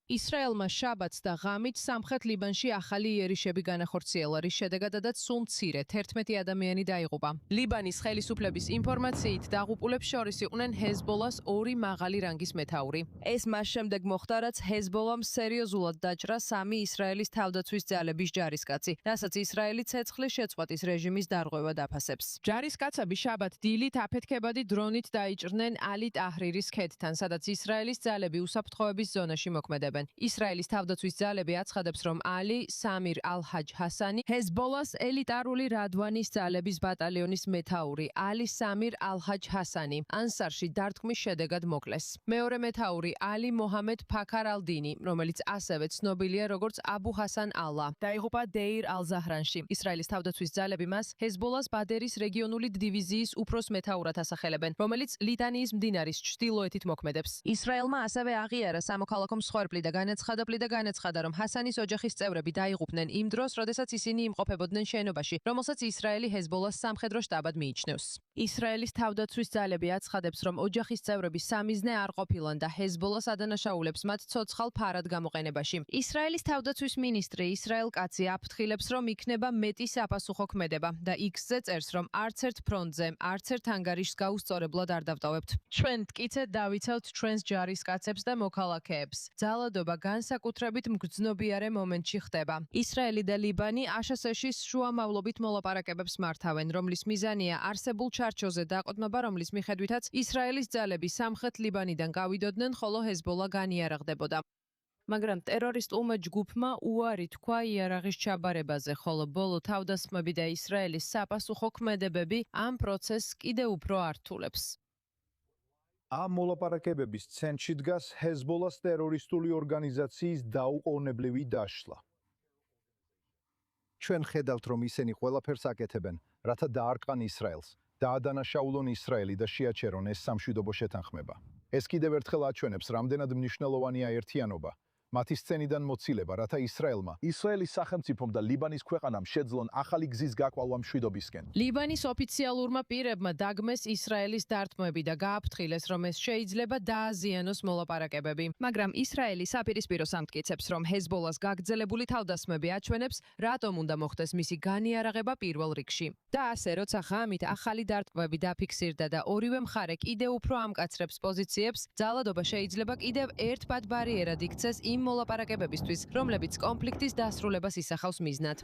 ისრაელმა შაბათს და ღამით სამხრეთ ლიბანში ახალი იერიშები განახორციელა, რის შედეგადაც სულ მცირე 11 ადამიანი დაიღუპა. ლიბანის ხელისუფლების ინფორმაციით დაღუპულებს შორის იყვნენ ჰეზბოლას 2 მაღალი რანგის მეთაური. ეს მას შემდეგ მოხდა, რაც ჰეზბოლამ სერიოზულად დაჭრა 3 ისრაელის თავდაცვის ძალების ჯარისკაცი, რასაც ისრაელი ცეცხლის შეწყვეტის რეჟიმის დარღვევა დაფასებს. ჯარისკაცები შაბათ დილით აფეთქებადი დრონით დაიჭრნენ ალი ტაჰრირის ქედთან, სადაც ისრაელის ძალები უსაფრთხოების ზონაში მოქმედებენ. ისრაელის თავდაცვის ძალები აცხადებს, რომ ალი სამირ ალ-ჰაჯ ჰასანი, ჰეზბოლას ელიტარული რადვანის ძალების ბატალიონის მეთაური ალი სამირ ალ-ჰაჯ ჰასანი, ანსარში დარტყმის შედეგად მოკლეს. მეორე მეთაური ალი მოჰამედ ფაქარ ალ-დინი, რომელიც ასევე ცნობილია როგორც აბუ ჰასან ალა, დაიღუპა დეირ ალ-ზაჰრანში. ისრაელის თავდაცვის ძალები მას ჰეზბოლას ბადერის რეგიონული დივიზიის უფროს მეთაურად ასახელებენ, რომელიც ლიტანიის მდინარის ჩრდილოეთით მოქმედებს. ისრაელმა ასევე აღიარა სამოქალაქო მსხვერპლი და განაცხადა, რომ ჰასანის ოჯახის წევრები დაიღუპნენ იმ დროს, როდესაც ისინი იმყოფებოდნენ შენობაში, რომელსაც ისრაელი ჰეზბოლას სამხედრო შტაბად მიიჩნევს. ისრაელის თავდაცვის ძალები აცხადებს, რომ ოჯახის წევრები სამიზნე არ ყოფილან და ჰეზბოლას ადანაშაულებს მათ ცოცხალ ფარად გამოყენებაში. ისრაელის თავდაცვის მინისტრი ისრაელ კაცი აფრთხილებს, რომ იქნება მეტი საფასუხო ქმედება და X-ზე წერს, რომ არც ერთ ფრონტზე, არც ერთ ანგარიშს გაუსწორებლად არ დავტოვებთ. ჩვენ მტკიცედ დავიცავთ ჩვენს ჯარისკაცებს და მოქალაქეებს. ძალადობა განსაკუთრებით მგრძნობიარე მომენტში ხდება. ისრაელი და ლიბანი აშშ-ის შუამავლობით მოლაპარაკებებს მართავენ, რომლის მიზანია არსებულ ჩარჩოზე დაყრდნობა, რომლის მიხედვითაც ისრაელის ძალები სამხრეთ ლიბანიდან გავიდოდნენ, ხოლო ჰეზბოლა განიარაღდებოდა. მაგრამ ტერორისტულმა ჯგუფმა უარი თქვა იარაღის ჩაბარებაზე, ხოლო ბოლო თავდასხმები და ისრაელის საპასუხო ქმედებები ამ პროცესს კიდევ უფრო ართულებს. ამ მოლაპარაკებების ცენტრში დგას ჰეზბოლას ტერორისტული ორგანიზაციის დაუყოვნებლივი დაშლა. ჩვენ ხედავთ, რომ ისინი ყველაფერს აკეთებენ, რათა დაარყან ისრაელს, დაადანაშაულონ ისრაელი და შეაჩერონ ეს სამშვიდობო შეთანხმება. ეს კიდევ ერთხელ აჩვენებს, რამდენად მნიშვნელოვანია ერთიანობა. მათი სცენიდან მოცილება, რათა ისრაელის სახელმწიფომ და ლიბანის ქვეყანამ შეძლონ ახალი გზის გაკვალვა მშვიდობისკენ. ლიბანის ოფიციალურმა პირებმა დაგმეს ისრაელის დარტყმები და გააფრთხილეს, რომ ეს შეიძლება დააზიანოს მოლაპარაკებები. მაგრამ ისრაელი საპირისპიროს ამტკიცებს, რომ ჰეზბოლას გაგრძელებული თავდასხმები აჩვენებს, რატომ უნდა მოხდეს მისი განიარაღება პირველ რიგში. და ასე, როცა ღამით ახალი დარტყმები დაფიქსირდა და ორივე მხარე კიდევ უფრო ამკაცრებს პოზიციებს, ძალადობა შეიძლება კიდევ ერთ ბად ბარიერად იქცეს იმ მოლაპარაკებებისთვის, რომლებიც კონფლიქტის დასრულებას ისახავს მიზნად.